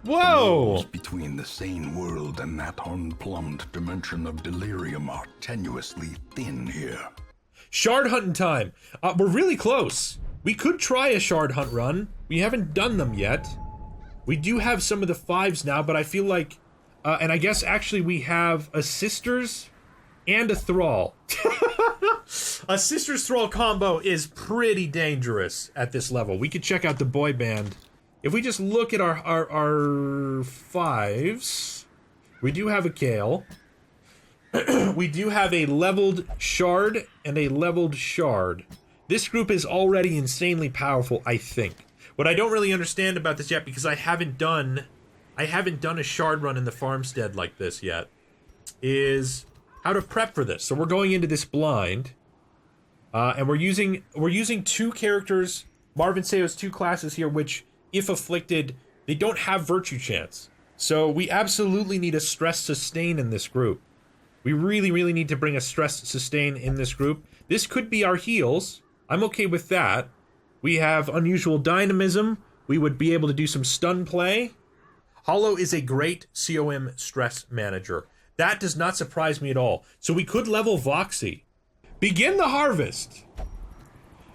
Whoa! The walls between the sane world and that unplumbed dimension of delirium are tenuously thin here. Shard hunting time. We're really close. We could try a shard hunt run. We haven't done them yet. We do have some of the 5s now, but I feel like... and I guess actually we have a Sisters and a Thrall. A Sisters Thrall combo is pretty dangerous at this level. We could check out the boy band. If we just look at our 5s, we do have a Kale. We do have a leveled Shard and a leveled Shard. This group is already insanely powerful, I think. What I don't really understand about this yet, because I haven't done a Shard run in the farmstead like this yet, is how to prep for this. So we're going into this blind, and we're using 2 characters, Marvin Seo's 2 classes here, which, if afflicted, they don't have virtue chance. So we absolutely need a stress sustain in this group. We really, really need to bring a stress sustain in this group. This could be our heals. I'm okay with that. We have unusual dynamism. We would be able to do some stun play. Hollow is a great COM stress manager. That does not surprise me at all. So we could level Voxy. Begin the harvest.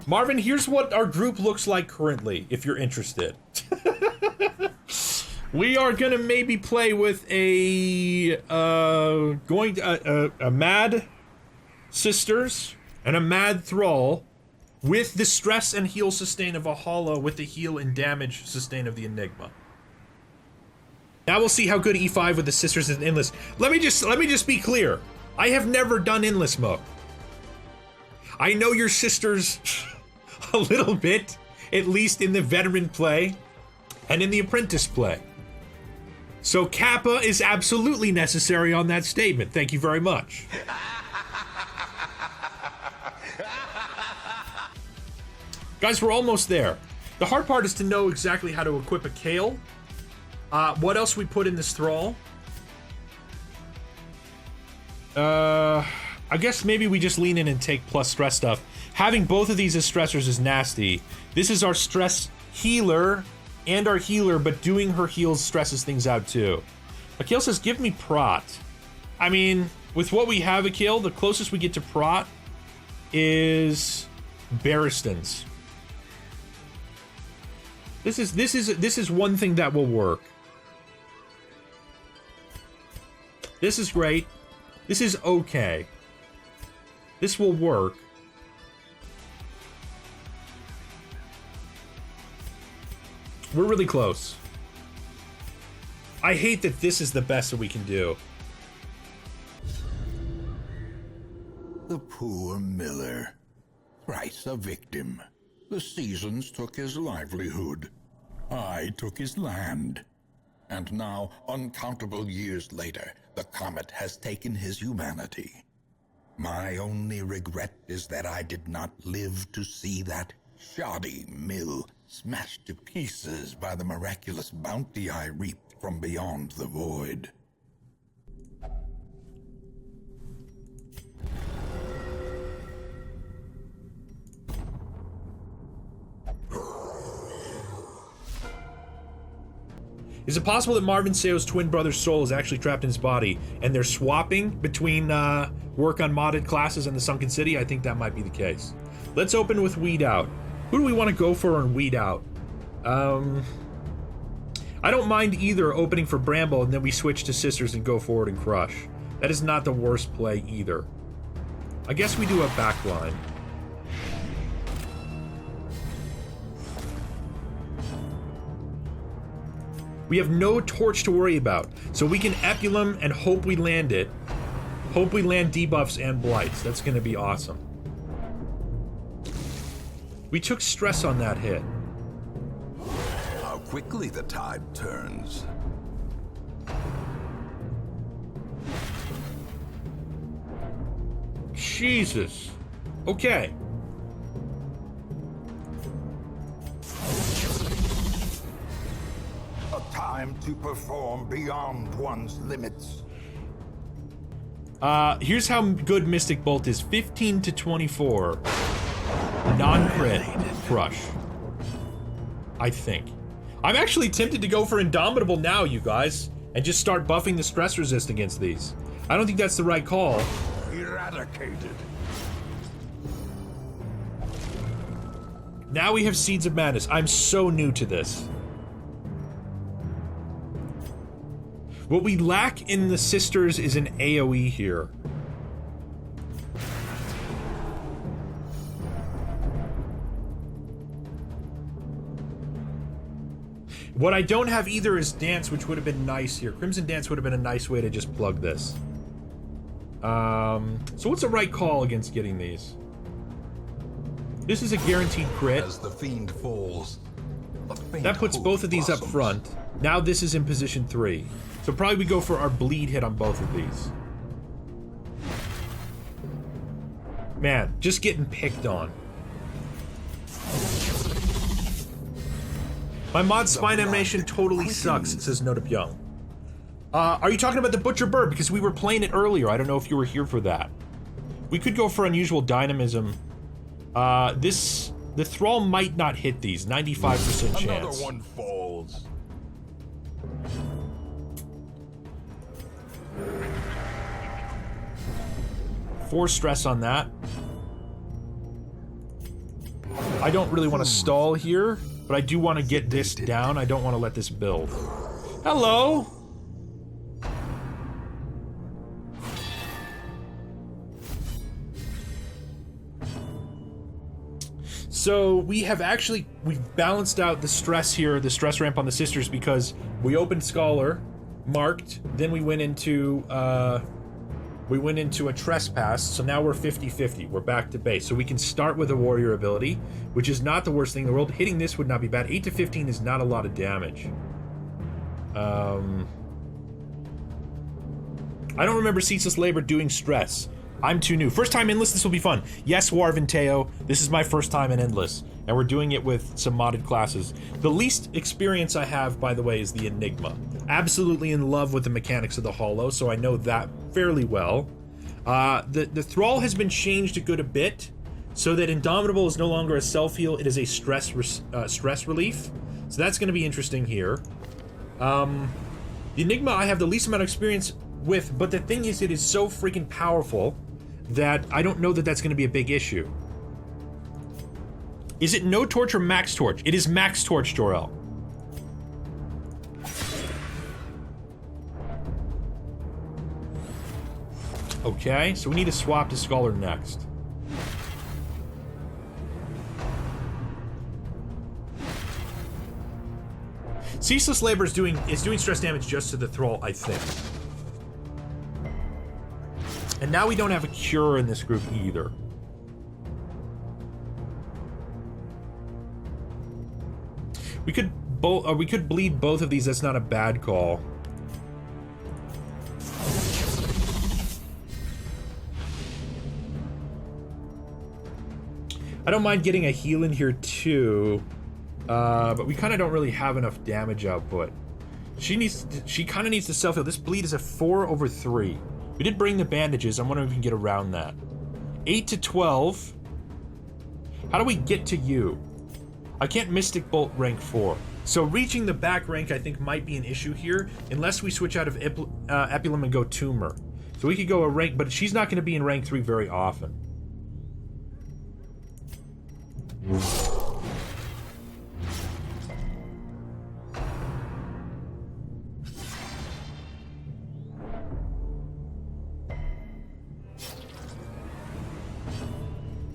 Marvin, here's what our group looks like currently, if you're interested. We are gonna maybe play with a Mad Sisters and a Mad Thrall with the stress and heal sustain of a Hollow with the heal and damage sustain of the Enigma. Now we'll see how good E5 with the Sisters is in Endless. Let me just be clear. I have never done Endless mode. I know your Sisters a little bit, at least in the veteran play and in the apprentice play. So Kappa is absolutely necessary on that statement. Thank you very much. Guys, we're almost there. The hard part is to know exactly how to equip a Kale. What else we put in this Thrall? I guess maybe we just lean in and take plus stress stuff. Having both of these as stressors is nasty. This is our stress healer and our healer, but doing her heals stresses things out too. Akil says, give me prot. I mean, with what we have, Akil, the closest we get to prot is Barristons. This is one thing that will work. This is great. This is okay. This will work. We're really close. I hate that this is the best that we can do. The poor miller. Thrice a victim. The seasons took his livelihood. I took his land. And now, uncountable years later, the comet has taken his humanity. My only regret is that I did not live to see that shoddy mill smashed to pieces by the miraculous bounty I reaped from beyond the void. Is it possible that Marvin Seo's twin brother's soul is actually trapped in his body and they're swapping between work on modded classes and the Sunken City? I think that might be the case. Let's open with Weed Out. Who do we want to go for on Weed Out? I don't mind either opening for Bramble and then we switch to Sisters and go forward and crush. That is not the worst play either. I guess we do a backline. We have no torch to worry about, so we can Epulum and hope we land it. Hope we land debuffs and blights. That's going to be awesome. We took stress on that hit. How quickly the tide turns. Jesus. Okay. A time to perform beyond one's limits. Here's how good Mystic Bolt is. 15 to 24. Non-crit. Crush. I think. I'm actually tempted to go for Indomitable now, you guys, and just start buffing the stress resist against these. I don't think that's the right call. Eradicated. Now we have Seeds of Madness. I'm so new to this. What we lack in the Sisters is an AoE here. What I don't have either is Dance, which would have been nice here. Crimson Dance would have been a nice way to just plug this. So what's the right call against getting these? This is a guaranteed crit. As the fiend falls, That puts both of these up front. Now this is in position 3. So probably we go for our bleed hit on both of these. Man, just getting picked on. My mod spine animation totally sucks, says Notip Young. Are you talking about the Butcher Bird? Because we were playing it earlier. I don't know if you were here for that. We could go for unusual dynamism. The Thrall might not hit these. 95% chance. Another one falls. Four stress on that. I don't really want to stall here, but I do want to get this down. I don't want to let this build. Hello! So we've balanced out the stress here, the stress ramp on the Sisters, because we opened Scholar, marked, then we went into a Trespass, so now we're 50-50. We're back to base. So we can start with a Warrior ability, which is not the worst thing in the world. Hitting this would not be bad. 8 to 15 is not a lot of damage. I don't remember Ceaseless Labor doing stress. I'm too new. First time Endless, this will be fun. Yes, Marvin Seo, this is my first time in Endless, and we're doing it with some modded classes. The least experience I have, by the way, is the Enigma. Absolutely in love with the mechanics of the Hollow, so I know that fairly well. The Thrall has been changed a bit, so that Indomitable is no longer a self-heal, it is a stress relief. So that's going to be interesting here. The Enigma I have the least amount of experience with, but the thing is, it is so freaking powerful that I don't know that that's going to be a big issue. Is it no torch or max torch? It is max torch, Jor-El. Okay, so we need to swap to Scholar next. Ceaseless Labor is doing stress damage just to the Thrall, I think. And now we don't have a cure in this group either. We could bleed both of these. That's not a bad call. I don't mind getting a heal in here too, but we kind of don't really have enough damage output. She kind of needs to self-heal. This bleed is a 4/3. We did bring the bandages. I'm wondering if we can get around that. 8 to 12. How do we get to you? I can't Mystic Bolt rank 4. So reaching the back rank I think might be an issue here, unless we switch out of Epilum and go Tumor. So we could go a rank, but she's not going to be in rank 3 very often.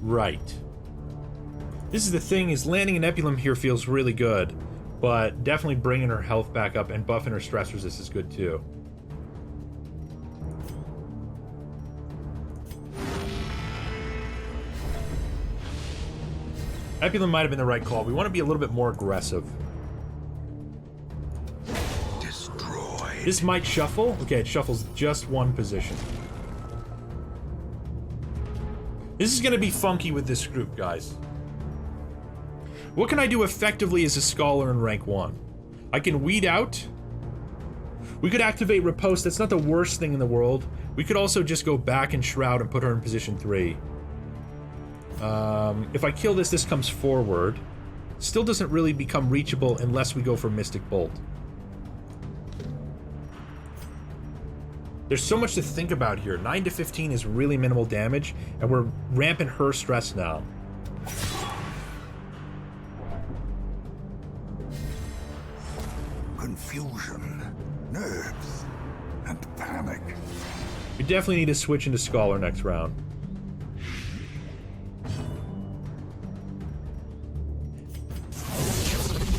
Right. This is the thing, is landing an Epilum here feels really good, but definitely bringing her health back up and buffing her stress resist is good too. Epilum might have been the right call. We want to be a little bit more aggressive. Destroyed. This might shuffle. Okay, it shuffles just one position. This is going to be funky with this group, guys. What can I do effectively as a Scholar in rank 1? I can weed out. We could activate Riposte. That's not the worst thing in the world. We could also just go back and Shroud and put her in position 3. If I kill this, this comes forward. still doesn't really become reachable unless we go for Mystic Bolt. There's so much to think about here. 9 to 15 is really minimal damage, and we're ramping her stress now. Confusion, nerves, and panic. We definitely need to switch into Scholar next round.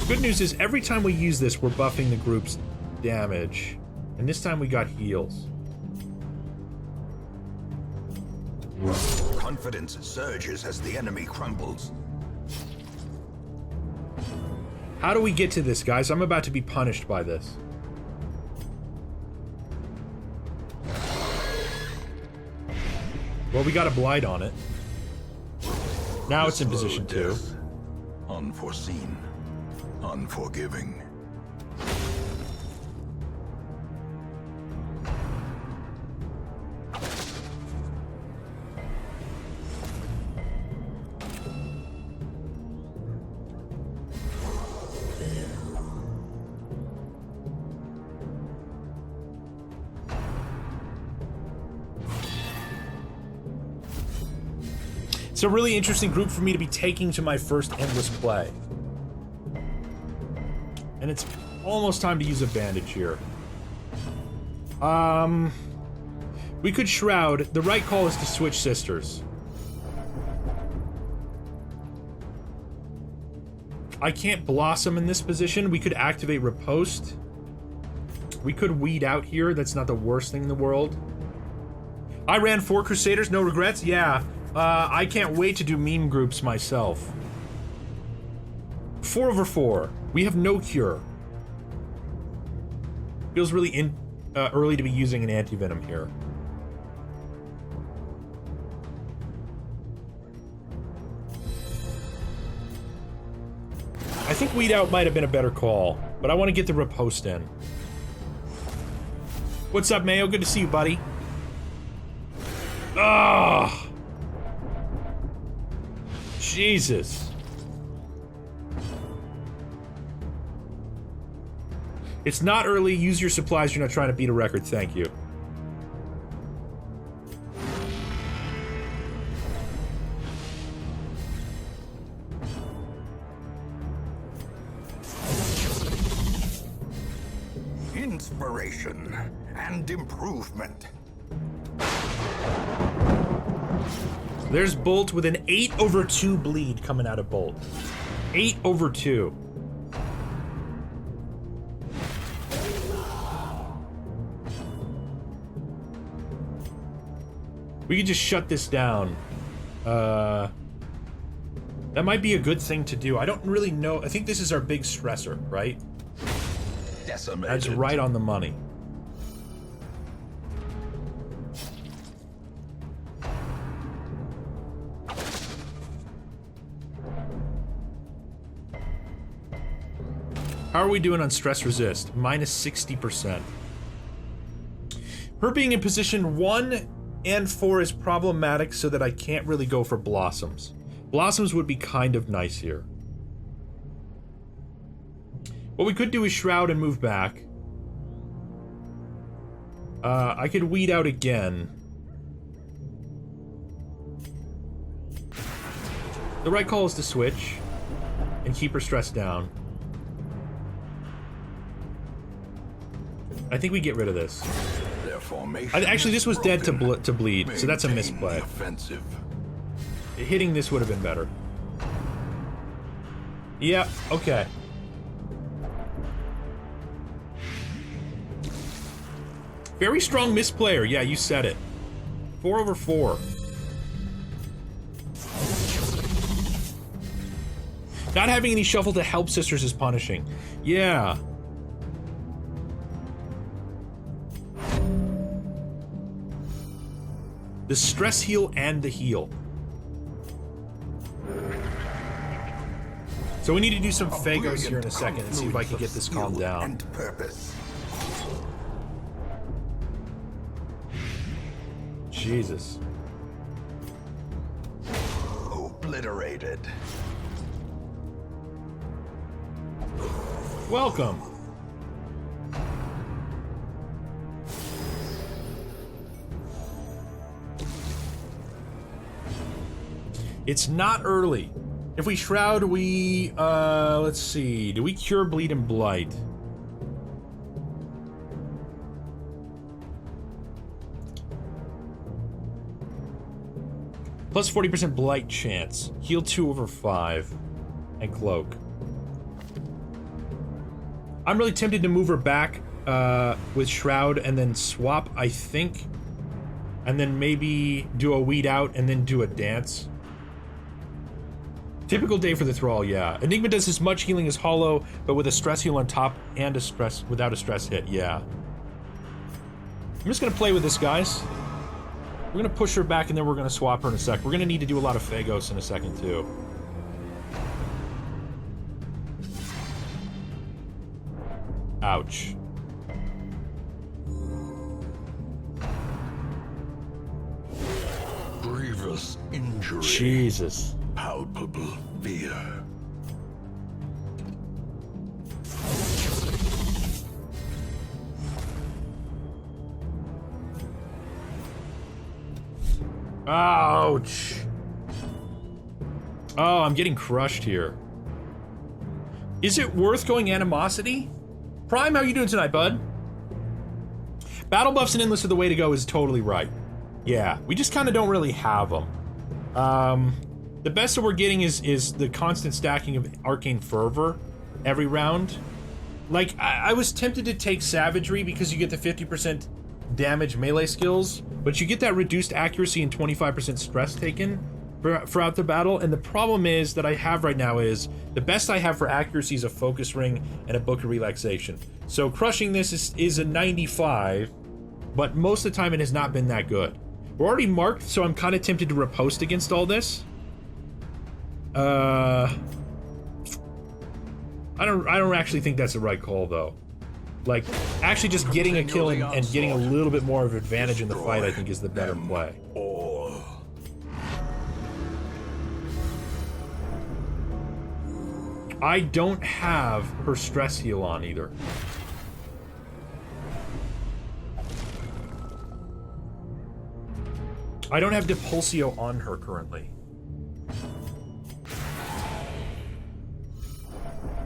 Good news is, every time we use this, we're buffing the group's damage. And this time we got heals. Confidence surges as the enemy crumbles. How do we get to this, guys? I'm about to be punished by this. Well, we got a blight on it. Now it's in position 2. Unforeseen. Unforgiving. It's a really interesting group for me to be taking to my first endless play. And it's almost time to use a bandage here. We could Shroud. The right call is to switch Sisters. I can't Blossom in this position. We could activate Riposte. We could weed out here. That's not the worst thing in the world. I ran 4 Crusaders, no regrets? Yeah. I can't wait to do meme groups myself. 4/4. We have no cure. Feels really early to be using an anti-venom here. I think Weed Out might have been a better call, but I want to get the Riposte in. What's up, Mayo? Good to see you, buddy. Ah! Jesus. It's not early. Use your supplies. You're not trying to beat a record. Thank you. Inspiration and improvement. There's Bolt with an 8/2 bleed coming out of Bolt. 8/2. We could just shut this down. That might be a good thing to do. I don't really know. I think this is our big stressor, right? Decimated. That's right on the money. How are we doing on stress resist? Minus 60%. Her being in position 1 and 4 is problematic so that I can't really go for Blossoms. Blossoms would be kind of nice here. What we could do is Shroud and move back. I could Weed Out again. The right call is to switch and keep her stress down. I think we get rid of this. Their formation Actually, this was dead to bleed, so that's a Maintain misplay. the offensive. Hitting this would have been better. Yeah, okay. Very strong misplayer. Yeah, you said it. 4/4. Not having any shuffle to help Sisters is punishing. Yeah. The stress heal and the heal. So we need to do some Phagos here in a second and see if I can get this calmed down. And purpose. Jesus. Welcome. It's not early. If we shroud, we, let's see. Do we cure bleed and blight? Plus 40% blight chance. Heal 2/5. And cloak. I'm really tempted to move her back with shroud and then swap, I think. And then maybe do a weed out and then do a dance. Typical day for the Thrall, yeah. Enigma does as much healing as Hollow, but with a stress heal on top and a stress without a stress hit, yeah. I'm just gonna play with this, guys. We're gonna push her back and then we're gonna swap her in a sec. We're gonna need to do a lot of Phagos in a second, too. Ouch. Grievous injury. Jesus. Palpable fear. Ouch. Oh, I'm getting crushed here. Is it worth going Animosity? Prime, how you doing tonight, bud? Battle buffs and endless are the way to go is totally right. Yeah, we just kind of don't really have them. The best that we're getting is the constant stacking of Arcane Fervor every round. Like, I was tempted to take Savagery because you get the 50% damage melee skills, but you get that reduced accuracy and 25% stress taken throughout the battle, and the problem is that I have right now is the best I have for accuracy is a Focus Ring and a Book of Relaxation. So crushing this is a 95, but most of the time it has not been that good. We're already marked, so I'm kind of tempted to riposte against all this. I don't actually think that's the right call, though. Like, actually just getting a kill and getting a little bit more of advantage in the fight, I think, is the better play. I don't have her stress heal on either. I don't have Depulsio on her currently.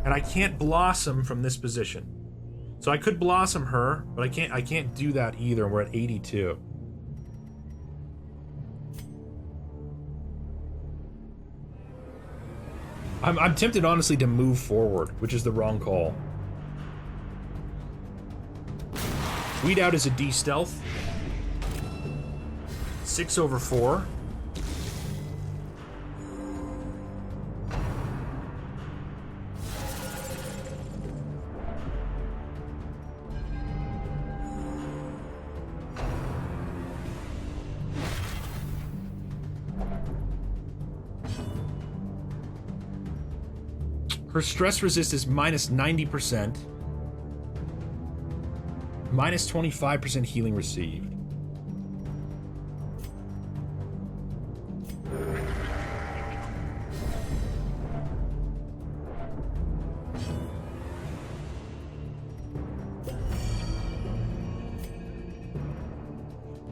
And I can't Blossom from this position. So I could Blossom her, but I can't do that either. We're at 82. I'm tempted, honestly, to move forward, which is the wrong call. Weed out is a D stealth. 6/4. Her stress resist is minus 90%. Minus 25% healing received.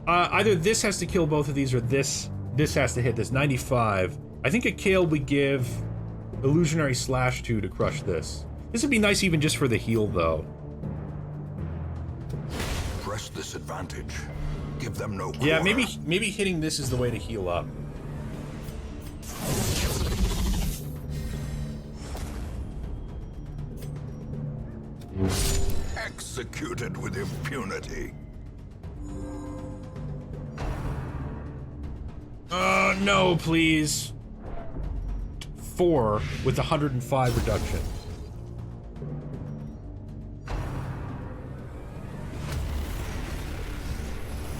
Either this has to kill both of these or this has to hit this. 95. I think a Kale we give Illusionary Slash to crush this. This would be nice even just for the heal, though. Press this advantage. Give them no quarter. Yeah, maybe hitting this is the way to heal up. Executed with impunity. No, please. 4 with 105 reduction.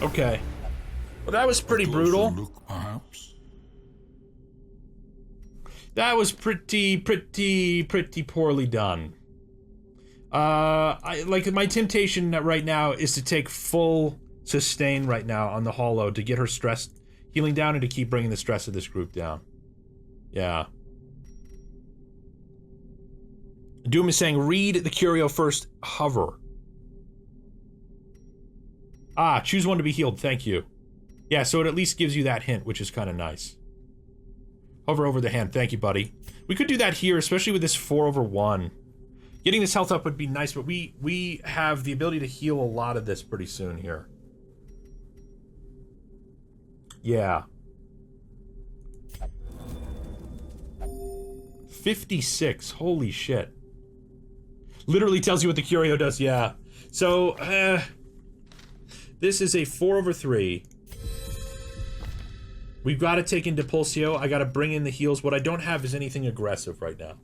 Okay. Well, that was pretty brutal. Look, perhaps. That was pretty poorly done. My temptation right now is to take full sustain right now on the Hollow to get her stress healing down and to keep bringing the stress of this group down. Yeah. Doom is saying, read the curio first, hover. Ah, choose one to be healed, thank you. Yeah, so it at least gives you that hint, which is kind of nice. Hover over the hand, thank you, buddy. We could do that here, especially with this 4/1. Getting this health up would be nice, but we have the ability to heal a lot of this pretty soon here. Yeah. 56, holy shit. Literally tells you what the curio does, yeah. So, this is a 4/3. We've got to take into Pulsio. I got to bring in the heals. What I don't have is anything aggressive right now.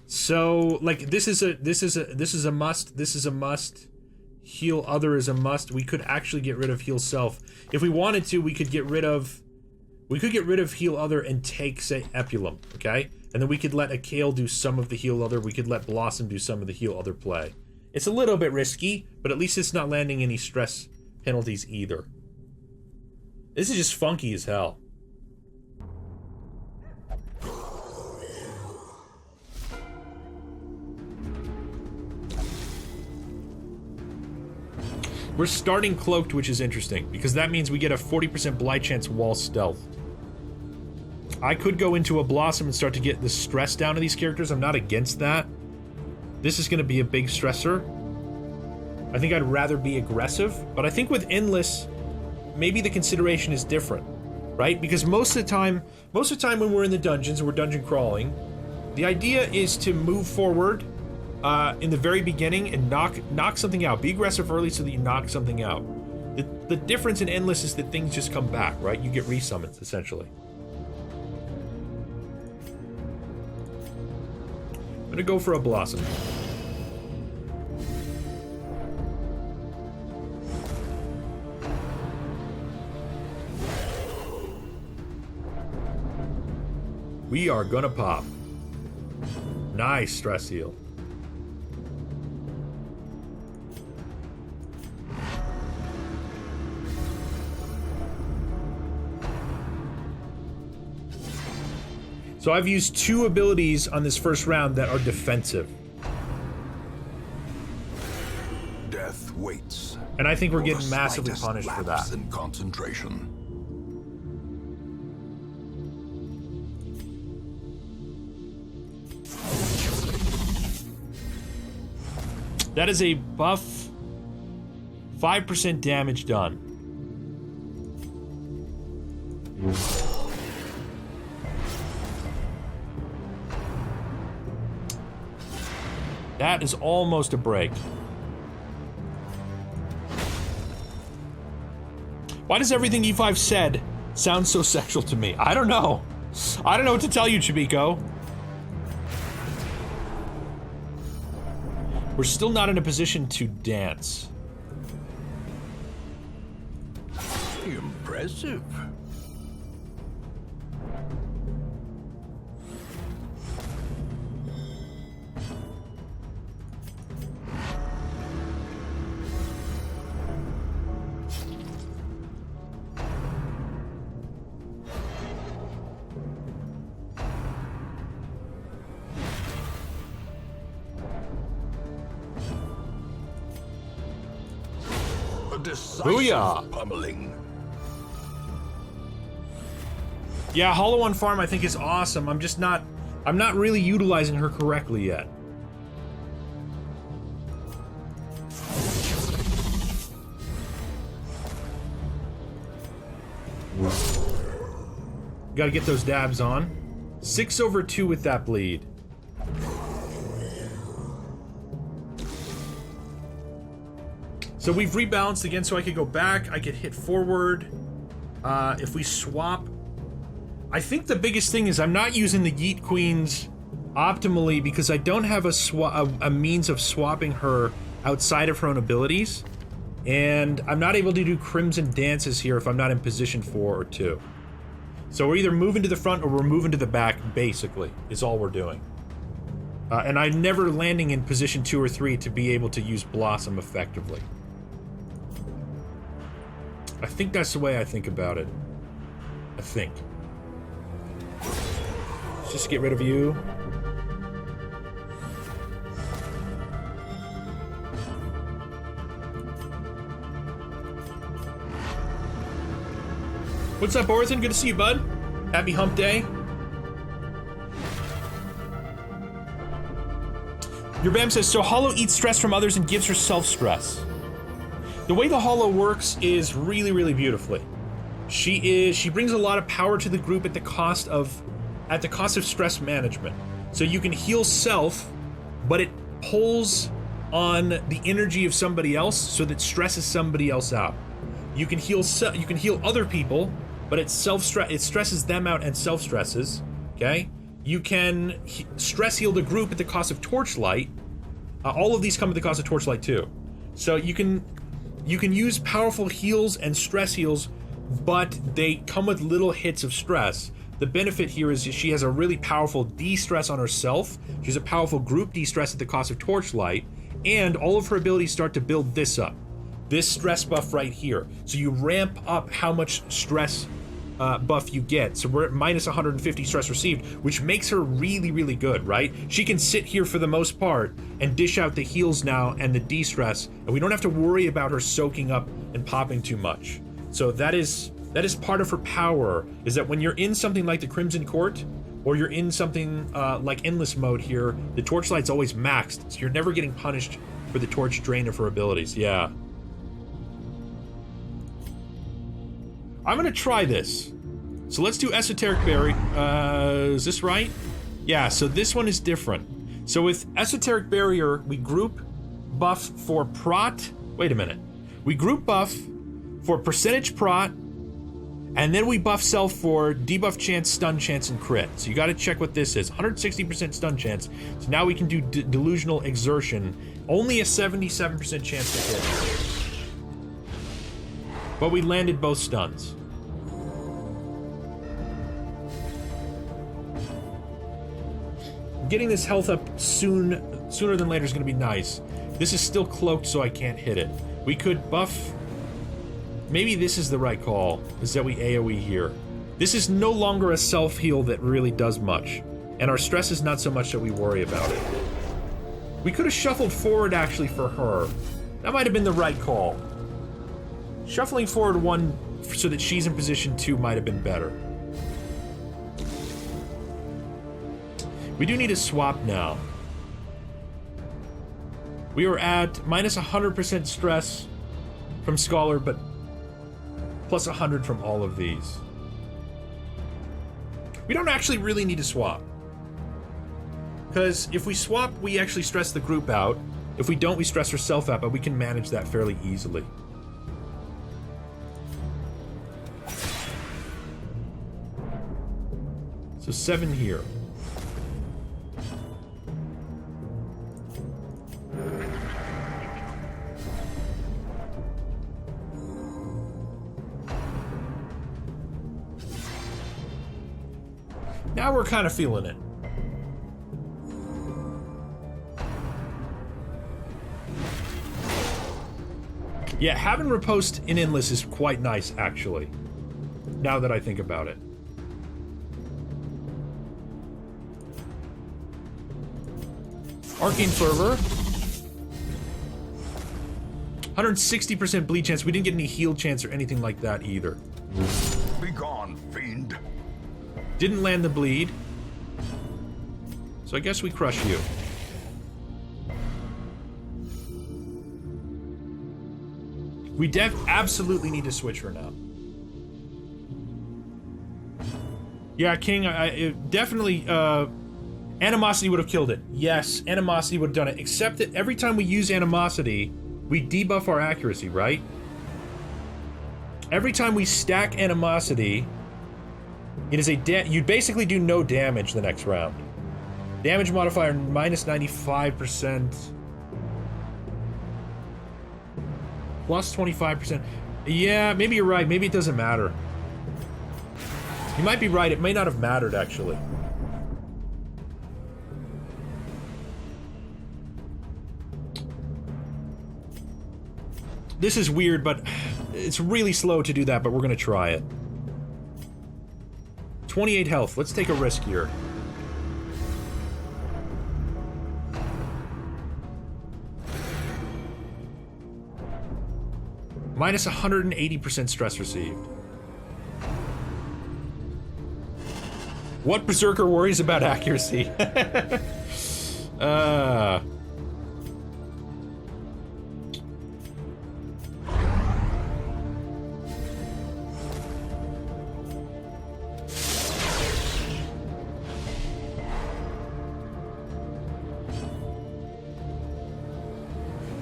So, like, this is a must. This is a must. Heal other is a must. We could actually get rid of heal self. If we wanted to, we could get rid of heal other and take, say, Epulum, okay? And then we could let Exaelus do some of the heal other. We could let Blossom do some of the heal other play. It's a little bit risky, but at least it's not landing any stress penalties either. This is just funky as hell. We're starting cloaked, which is interesting, because that means we get a 40% blight chance while stealth. I could go into a Blossom and start to get the stress down to these characters. I'm not against that. This is going to be a big stressor. I think I'd rather be aggressive, but I think with Endless, maybe the consideration is different, right? Because most of the time when we're in the dungeons and we're dungeon crawling, the idea is to move forward in the very beginning and knock something out. Be aggressive early so that you knock something out. The difference in Endless is that things just come back, right? You get resummons, essentially. I'm gonna go for a Blossom. We are gonna pop. Nice stress heal. So I've used 2 abilities on this first round that are defensive. Death waits. And I think we're getting massively punished for that. In concentration. That is a buff. 5% damage done. That is almost a break. Why does everything E5 said sound so sexual to me? I don't know. I don't know what to tell you, Chibiko. We're still not in a position to dance. Impressive. Booyah! Pummeling. Yeah, Hollow on Farm I think is awesome. I'm not really utilizing her correctly yet. Gotta get those dabs on. 6/2 with that bleed. So we've rebalanced again, so I could go back, I could hit forward. If we swap... I think the biggest thing is I'm not using the Yeet Queens optimally because I don't have a means of swapping her outside of her own abilities. And I'm not able to do Crimson Dances here if I'm not in position 4 or 2. So we're either moving to the front or we're moving to the back, basically, is all we're doing. And I'm never landing in position 2 or 3 to be able to use Blossom effectively. I think that's the way I think about it. I think. Let's just get rid of you. What's up, Orthan? Good to see you, bud. Happy hump day. Your Bam says, so Hollow eats stress from others and gives herself stress. The way the Hollow works is really, really beautifully. She brings a lot of power to the group at the cost of stress management. So you can heal self, but it pulls on the energy of somebody else so that stresses somebody else out. You can heal other people, but it stresses them out and self-stresses, okay? You can stress heal the group at the cost of Torchlight. All of these come at the cost of Torchlight too. So you can use powerful heals and stress heals, but they come with little hits of stress. The benefit here is she has a really powerful de-stress on herself. She has a powerful group de-stress at the cost of Torchlight, and all of her abilities start to build this up. This stress buff right here. So you ramp up how much stress buff you get. So we're at minus 150 stress received, which makes her really, really good, right? She can sit here for the most part and dish out the heals now and the de-stress, and we don't have to worry about her soaking up and popping too much. So that is part of her power, is that when you're in something like the Crimson Court, or you're in something like Endless Mode here, the Torchlight's always maxed, so you're never getting punished for the Torch drain of her abilities. Yeah. I'm gonna try this. So let's do Esoteric Berry. Is this right? Yeah, so this one is different. So with Esoteric Barrier, we group buff for prot. Wait a minute. We group buff for percentage prot, and then we buff self for debuff chance, stun chance, and crit. So you gotta check what this is. 160% stun chance. So now we can do Delusional Exertion. Only a 77% chance to hit. But we landed both stuns. Getting this health up sooner than later is going to be nice. This is still cloaked, so I can't hit it. We could buff... Maybe this is the right call, is that we AoE here. This is no longer a self-heal that really does much, and our stress is not so much that we worry about it. We could have shuffled forward, actually, for her. That might have been the right call. Shuffling forward one so that she's in position 2 might have been better. We do need a swap now. We are at minus 100% stress from Scholar, but plus 100 from all of these. We don't actually really need to swap. Because if we swap, we actually stress the group out. If we don't, we stress ourselves out, but we can manage that fairly easily. So 7 here. Now we're kind of feeling it. Yeah, having riposte in Endless is quite nice, actually. Now that I think about it. Arcane Fervor. 160% bleed chance. We didn't get any heal chance or anything like that either. Be gone, fiend. Didn't land the bleed. So I guess we crush you. We absolutely need to switch her now. Yeah, King, it definitely, Animosity would have killed it. Yes, Animosity would have done it, except that every time we use Animosity, we debuff our accuracy, right? Every time we stack Animosity, it is you basically do no damage the next round. Damage modifier minus 95%. Plus 25%. Yeah, maybe you're right. Maybe it doesn't matter. You might be right. It may not have mattered, actually. This is weird, but it's really slow to do that, but we're gonna try it. 28 health. Let's take a risk here. Minus 180% stress received. What berserker worries about accuracy?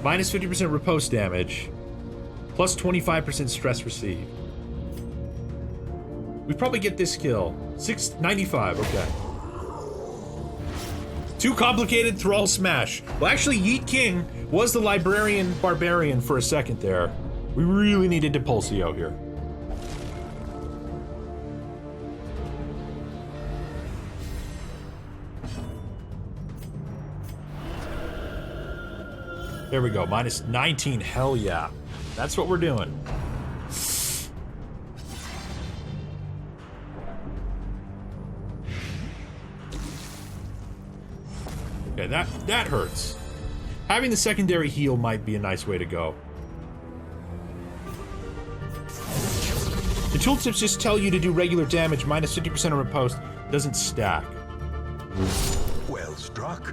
Minus 50% riposte damage, plus 25% stress received. We probably get this kill. 695, okay. Too complicated, Thrall smash. Well, actually, Yeet King was the librarian barbarian for a second there. We really needed Depulsio here. There we go, minus 19, hell yeah. That's what we're doing. Okay, that hurts. Having the secondary heal might be a nice way to go. The tooltips just tell you to do regular damage, minus 50% on riposte, doesn't stack. Well struck.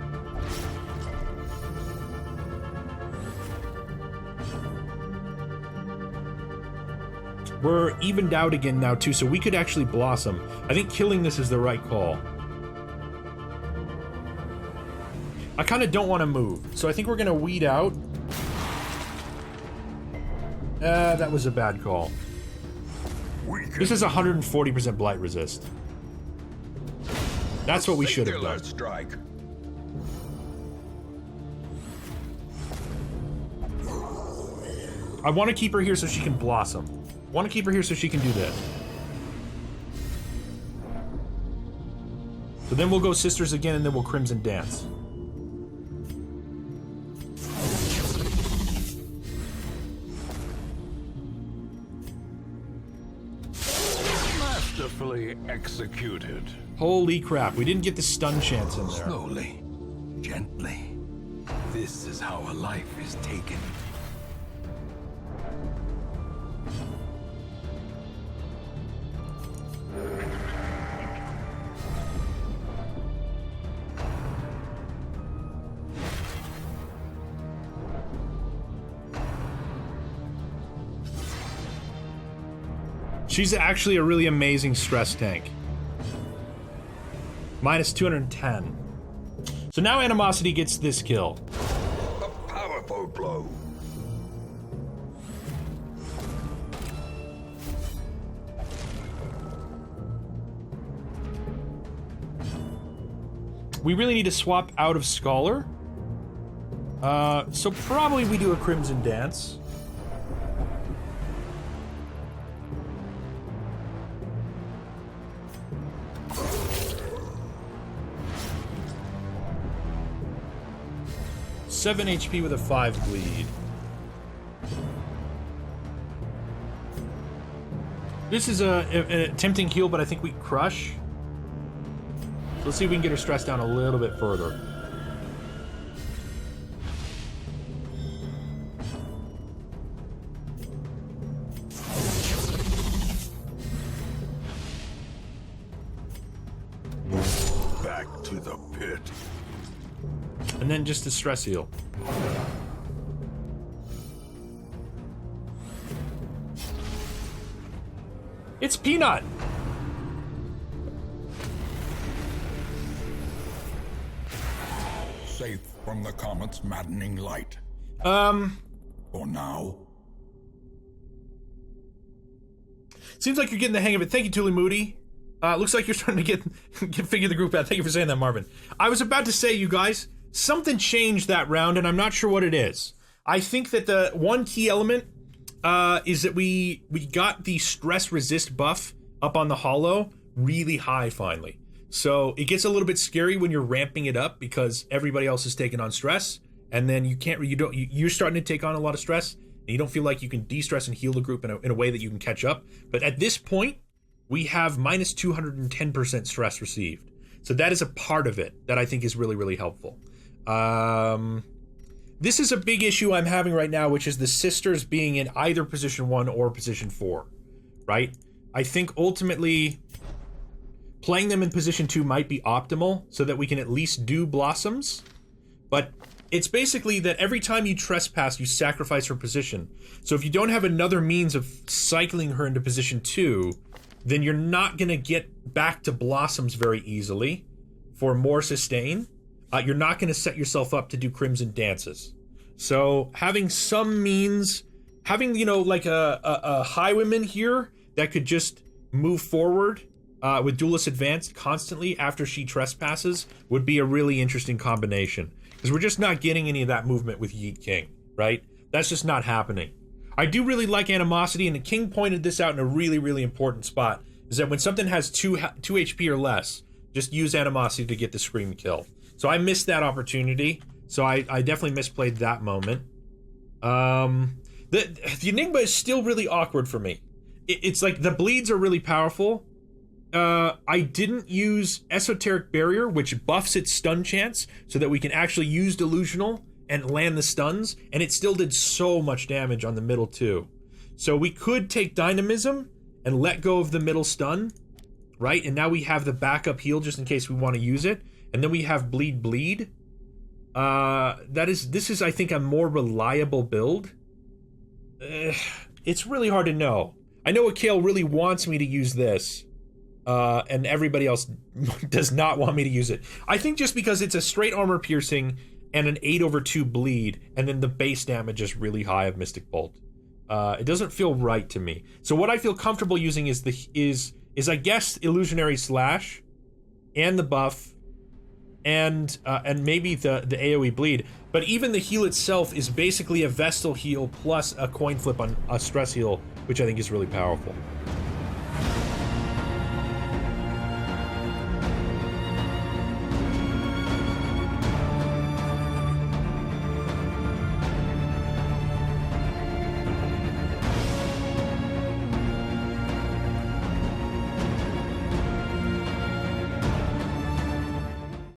We're evened out again now too, so we could actually blossom. I think killing this is the right call. I kind of don't want to move, so I think we're gonna weed out. That was a bad call. This is 140% blight resist. That's what we should have done. Strike. I want to keep her here so she can blossom. Want to keep her here so she can do this. So then we'll go Sisters again, and then we'll Crimson Dance. Masterfully executed. Holy crap, we didn't get the stun chance in there. Slowly, gently. This is how a life is taken. She's actually a really amazing stress tank. Minus 210. So now Animosity gets this kill. A powerful blow. We really need to swap out of Scholar. So probably we do a Crimson Dance. Seven HP with a 5 bleed. This is a tempting heal, but I think we crush. So let's see if we can get her stress down a little bit further. Back to the pit. And then just a stress heal. It's Peanut! Safe from the comet's maddening light. For now. Seems like you're getting the hang of it. Thank you, Tuli Moody. Looks like you're starting to get figure the group out. Thank you for saying that, Marvin. I was about to say, you guys, something changed that round, and I'm not sure what it is. I think that the one key element is that we got the stress resist buff up on the hollow really high finally. So it gets a little bit scary when you're ramping it up because everybody else is taking on stress, and then you're starting to take on a lot of stress, and you don't feel like you can de-stress and heal the group in a way that you can catch up. But at this point, we have minus 210% stress received. So that is a part of it that I think is really, really helpful. This is a big issue I'm having right now, which is the Sisters being in either position 1 or position 4, right? I think ultimately playing them in position 2 might be optimal so that we can at least do Blossoms. But it's basically that every time you trespass, you sacrifice her position. So if you don't have another means of cycling her into position 2, then you're not going to get back to Blossoms very easily for more sustain. You're not going to set yourself up to do Crimson Dances. So having some means, having, you know, like a Highwayman here that could just move forward with Duelist Advanced constantly after she trespasses would be a really interesting combination. Because we're just not getting any of that movement with Yeet King, right? That's just not happening. I do really like Animosity, and the King pointed this out in a really, really important spot, is that when something has 2 HP or less, just use Animosity to get the Scream kill. So I missed that opportunity, so I definitely misplayed that moment. The Enigma is still really awkward for me. It's like the bleeds are really powerful. I didn't use Esoteric Barrier, which buffs its stun chance, so that we can actually use Delusional and land the stuns, and it still did so much damage on the middle too. So we could take Dynamism and let go of the middle stun, right? And now we have the backup heal just in case we want to use it. And then we have Bleed. This is, I think, a more reliable build. It's really hard to know. I know Akale really wants me to use this, and everybody else does not want me to use it. I think just because it's a straight armor piercing and an 8/2 bleed, and then the base damage is really high of Mystic Bolt. It doesn't feel right to me. So what I feel comfortable using is I guess Illusionary Slash, and the buff, and maybe the AoE bleed. But even the heal itself is basically a Vestal heal plus a coin flip on a stress heal, which I think is really powerful.